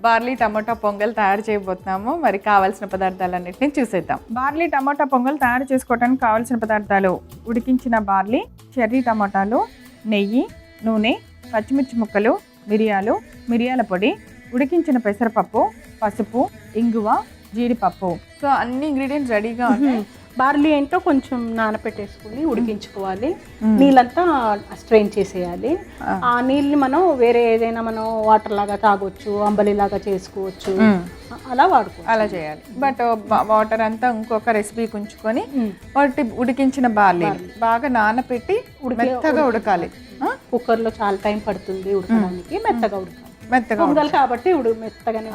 Barley టమాటా పొంగల్ తయారు చేయబోతున్నాము. మరి కావాల్సిన పదార్థాలన్నింటినీ చూసేద్దాం. బార్లీ టమాటా పొంగల్ తయారు చేసుకోవడానికి కావాల్సిన పదార్థాలు: ఉడికించిన బార్లీ, చెర్రీ టమాటాలు, నెయ్యి, నూనె, పచ్చిమిర్చి ముక్కలు, మిరియాలు, మిరియాల పొడి, ఉడికించిన పెసరపప్పు, పసుపు, ఇంగువ, జీడిపప్పు. సో అన్ని ఇంగ్రీడియంట్స్ రెడీగా ఉన్నాయి. బార్లీ ఏంటో కొంచెం నానపెట్టేసుకుని ఉడికించుకోవాలి. నీళ్ళంతా స్ట్రెయిన్ చేసేయాలి. ఆ నీళ్ళని మనం వేరే ఏదైనా మనం వాటర్ లాగా తాగొచ్చు, అంబలి లాగా చేసుకోవచ్చు, అలా వాడుకోవచ్చు. అలా చేయాలి. బట్ వాటర్ అంతా ఇంకొక రెసిపీకి ఉంచుకొని వాటి ఉడికించిన బార్లీ బాగా నానపెట్టి మెత్తగా ఉడకాలి. కుక్కర్లో చాలా టైం పడుతుంది ఉడకడానికి. మెత్తగా ఉడకాలి. మెత్తగా పొంగల్ కాబట్టి మెత్తగానే.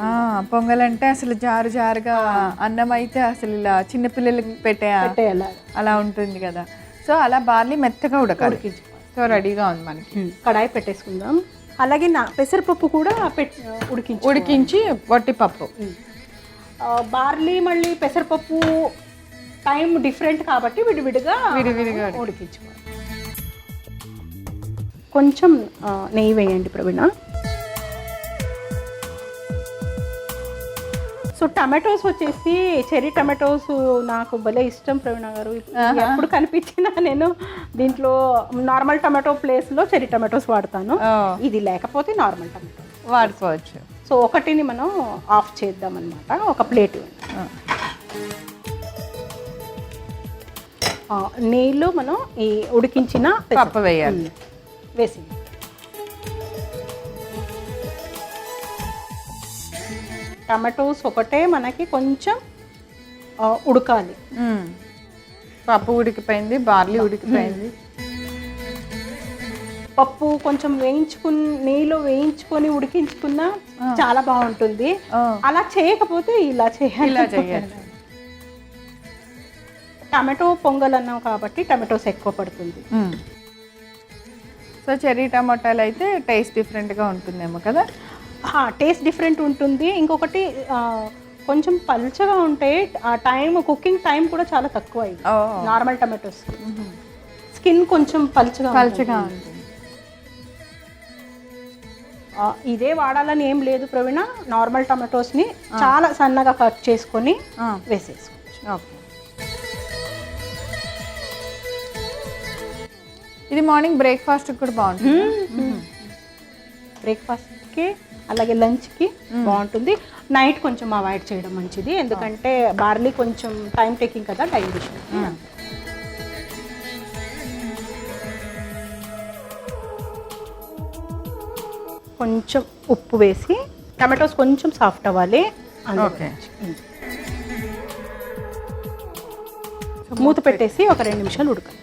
పొంగల్ అంటే అసలు జారు జారుగా, అన్నం అయితే అసలు ఇలా చిన్నపిల్లలకి పెట్టేయాలి అలా ఉంటుంది కదా. సో అలా బార్లీ మెత్తగా ఉడకాలి. సో రెడీగా ఉంది మనకి. కడాయి పెట్టేసుకుందాం. అలాగే పెసరపప్పు కూడా ఉడికించి వట్టిపప్పు. బార్లీ మళ్ళీ పెసరపప్పు టైం డిఫరెంట్ కాబట్టి విడివిడిగా ఉడికించుకోవాలి. కొంచెం నెయ్యి వేయండి ప్రవీణ. సో టమాటోస్ వచ్చేసి చెర్రీ టమాటోస్ నాకు భలే ఇష్టం ప్రవీణ గారు. ఎప్పుడు కనిపించినా నేను దీంట్లో నార్మల్ టమాటో ప్లేస్లో చెర్రీ టమాటోస్ వాడతాను. ఇది లేకపోతే నార్మల్ టమాటో వాడుకోవచ్చు. సో ఒకటిని మనం ఆఫ్ చేద్దాం అన్నమాట. ఒక ప్లేట్ నెయ్యిలో మనం ఈ ఉడికించిన పప్పు వేయాలి. వేసి టమాటోస్ ఒకటే మనకి కొంచెం ఉడకాలి. పప్పు ఉడికిపోయింది, బార్లీ ఉడికిపోయింది. పప్పు కొంచెం నెయ్యిలో వేయించుకొని ఉడికించుకున్నా చాలా బాగుంటుంది. అలా చేయకపోతే ఇలా చేయాలి. టమాటో పొంగల్ అన్నాం కాబట్టి టమాటోస్ ఎక్కువ పడుతుంది. సో చెర్రీ టమాటాలు అయితే టేస్ట్ డిఫరెంట్గా ఉంటుందేమో కదా. టేస్ట్ డిఫరెంట్ ఉంటుంది. ఇంకొకటి కొంచెం పల్చగా ఉంటే ఆ కుకింగ్ టైం కూడా చాలా తక్కువ అయింది. నార్మల్ టమాటోస్ స్కిన్ కొంచెం పల్చగా ఉంటుంది. ఇదే వాడాలని ఏం లేదు ప్రవీణ. నార్మల్ టమాటోస్ని చాలా సన్నగా కట్ చేసుకొని వేసేసుకోవచ్చు. ఓకే. ఇది మార్నింగ్ బ్రేక్ఫాస్ట్ కూడా బాగుంటుంది. బ్రేక్ఫాస్ట్కి అలాగే లంచ్కి బాగుంటుంది. నైట్ కొంచెం అవాయిడ్ చేయడం మంచిది, ఎందుకంటే బార్లీ కొంచెం టైం టేకింగ్ కదా డైజెషన్. కొంచెం ఉప్పు వేసి టమాటోస్ కొంచెం సాఫ్ట్ అవ్వాలి. మూత పెట్టేసి ఒక 2 నిమిషాలు ఉడకాలి.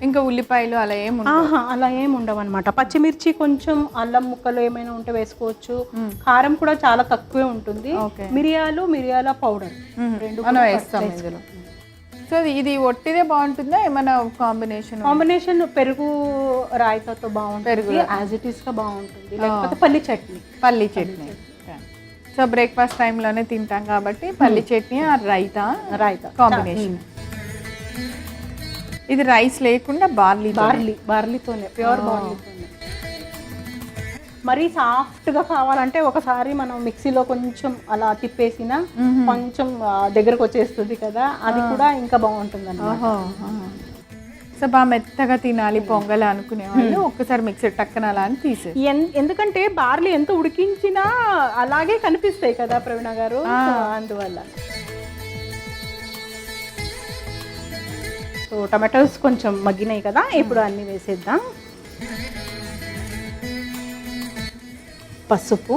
ఇంకా ఉల్లిపాయలు అలా ఏం ఉండవు అనమాట. పచ్చిమిర్చి కొంచెం అల్లం ముక్కలు ఏమైనా ఉంటే వేసుకోవచ్చు. కారం కూడా చాలా తక్కువే ఉంటుంది. మిరియాల పౌడర్ మనం వేస్తాం ఇందులో. సో ఇది ఒట్టిదే బాగుంటుందా, ఏమైనా కాంబినేషన్? పెరుగు రాయితాతో బాగుంటుంది. పెరుగు యాజ్ ఇట్ ఈస్ గా బాగుంటుంది. లేకపోతే పల్లి చట్నీ. సో బ్రేక్ఫాస్ట్ టైంలోనే తింటాం కాబట్టి పల్లి చట్నీ రైతా కాంబినేషన్. ఇది రైస్ లేకుండా బార్లీతోనే, ప్యూర్ బార్లీతోనే. మరీ సాఫ్ట్గా కావాలంటే ఒకసారి మనం మిక్సీలో కొంచెం అలా తిప్పేసినా కొంచెం దగ్గరకు వచ్చేస్తుంది కదా, అది కూడా ఇంకా బాగుంటుంది అన్నమాట. సో బాగా మెత్తగా తినాలి పొంగల్ అనుకునే వాళ్ళు ఒక్కసారి మిక్సీ టక్కన అలా అని తీసేది. ఎందుకంటే బార్లీ ఎంత ఉడికించినా అలాగే కనిపిస్తాయి కదా ప్రవీణ గారు, అందువల్ల. సో టమాటోస్ కొంచెం మగ్గినాయి కదా, ఇప్పుడు అన్నీ వేసేద్దాం. పసుపు.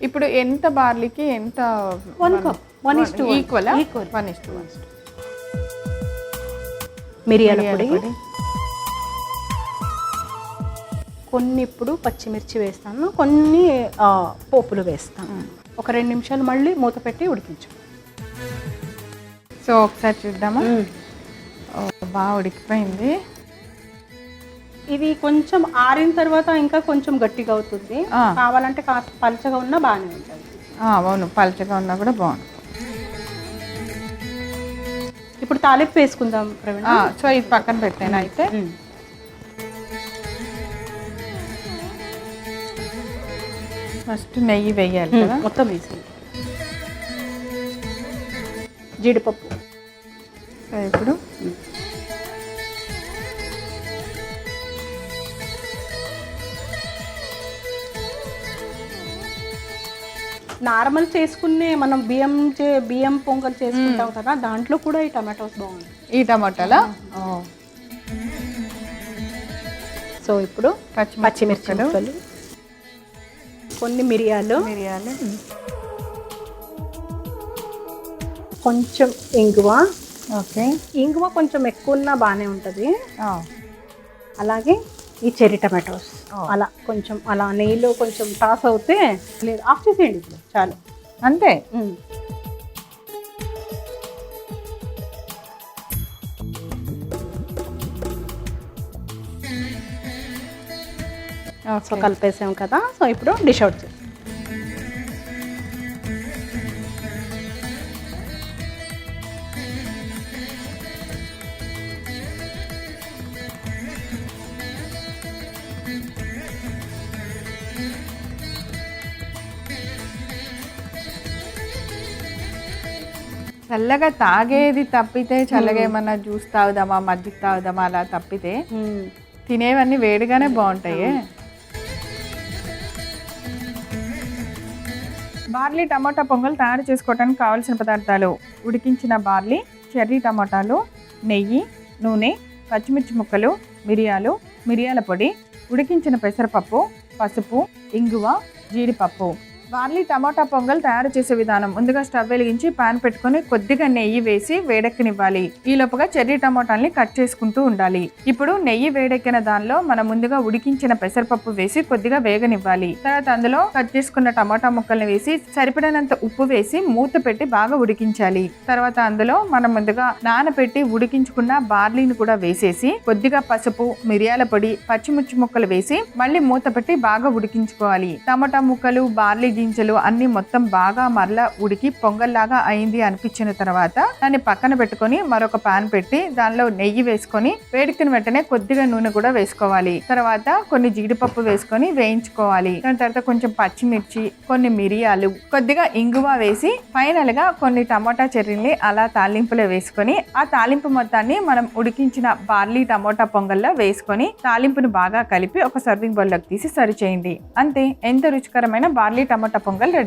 ఇప్పుడు ఎంత బార్లీకి ఎంత? 1 కప్. 1:1 ఈక్వల్. మిరియాల పొడి కొన్ని. ఇప్పుడు పచ్చిమిర్చి వేస్తాను, కొన్ని పోపులు వేస్తాను. ఒక 2 నిమిషాలు మళ్ళీ మూత పెట్టి ఉడికించు. సో ఒకసారి చూద్దామా. బాగా ఉడికిపోయింది. ఇది కొంచెం ఆరిన తర్వాత ఇంకా కొంచెం గట్టిగా అవుతుంది. కావాలంటే కాస్త పల్చగా ఉన్నా బాగానే ఉంటుంది. అవును, పల్చగా ఉన్నా కూడా బాగుంటుంది. ఇప్పుడు తాలింపు వేసుకుందాం ప్రవీణ. సో ఇది పక్కన పెట్టాను. అయితే ఫస్ట్ నెయ్యి వేయాలి కదా. మొత్తం వేసి జీడిపప్పు. సో ఇప్పుడు నార్మల్ చేసుకునే మనం బియ్యం పొంగల్ చేసుకుంటాం కదా, దాంట్లో కూడా ఈ టమాటోస్ బాగుంది. ఈ టమాటాలా? సో ఇప్పుడు పచ్చిమిర్చి ముక్కలు, ముక్కలు, కొన్ని మిరియాలు, కొంచెం ఇంగువ. ఓకే, ఇంగువ కొంచెం ఎక్కువ ఉన్నా బాగానే ఉంటుంది. అలాగే ఈ చెర్రీ టమాటోస్ అలా కొంచెం అలా నెయ్యిలో కొంచెం టాస్ అవుతే లేదు, ఆఫ్ చేసేయండి ఇప్పుడు చాలు, అంతే. సో కలిపేసాం కదా. సో ఇప్పుడు డిష్ అవుట్ చేస్తాం. చల్లగా తాగేది తప్పితే, చల్లగా ఏమన్నా జ్యూస్ తాగుదామా, మజ్జిగ తాగుదామా అలా తప్పితే తినేవన్నీ వేడిగానే బాగుంటాయి. బార్లీ టమాటా పొంగల్ తయారు చేసుకోవడానికి కావాల్సిన పదార్థాలు: ఉడికించిన బార్లీ, చెర్రీ టమాటాలు, నెయ్యి, నూనె, పచ్చిమిర్చి ముక్కలు, మిరియాల పొడి, ఉడికించిన పెసరపప్పు, పసుపు, ఇంగువ, జీడిపప్పు. బార్లీ టమాటా పొంగల్ తయారు చేసే విధానం: ముందుగా స్టవ్ వెలిగించి పాన్ పెట్టుకొని కొద్దిగా నెయ్యి వేసి వేడెక్కనివ్వాలి. ఈ లోపుగా చెర్రీ టమాటాలని కట్ చేసుకుంటూ ఉండాలి. ఇప్పుడు నెయ్యి వేడెక్కిన దానిలో మనం ముందుగా ఉడికించిన పెసరపప్పు వేసి కొద్దిగా వేగనివ్వాలి. తర్వాత అందులో కట్ చేసుకున్న టమాటా ముక్కల్ని వేసి సరిపడినంత ఉప్పు వేసి మూత పెట్టి బాగా ఉడికించాలి. తర్వాత అందులో మనం ముందుగా నానబెట్టి ఉడికించుకున్న బార్లీని కూడా వేసేసి కొద్దిగా పసుపు, మిరియాల పొడి, పచ్చిమిర్చి ముక్కలు వేసి మళ్ళీ మూత పెట్టి బాగా ఉడికించుకోవాలి. టమాటా ముక్కలు, బార్లీ గింజలు అన్ని మొత్తం బాగా మరలా ఉడికి పొంగల్లాగా అయింది అనిపించిన తర్వాత దాన్ని పక్కన పెట్టుకొని మరొక పాన్ పెట్టి దానిలో నెయ్యి వేసుకొని వేడికిన వెంటనే కొద్దిగా నూనె కూడా వేసుకోవాలి. తర్వాత కొన్ని జీడిపప్పు వేసుకొని వేయించుకోవాలి. దాని తర్వాత కొంచెం పచ్చిమిర్చి, కొన్ని మిరియాలు, కొద్దిగా ఇంగువ వేసి ఫైనల్ గా కొన్ని టమాటా చెర్రీని అలా తాలింపులో వేసుకొని ఆ తాలింపు మొత్తాన్ని మనం ఉడికించిన బార్లీ టమాటా పొంగల్లో వేసుకొని తాలింపును బాగా కలిపి ఒక సర్వింగ్ బౌల్లోకి తీసి సర్వ్ చేయండి. అంతే, ఎంతో రుచికరమైన బార్లీ టమాటా పొంగల్ రెడీ.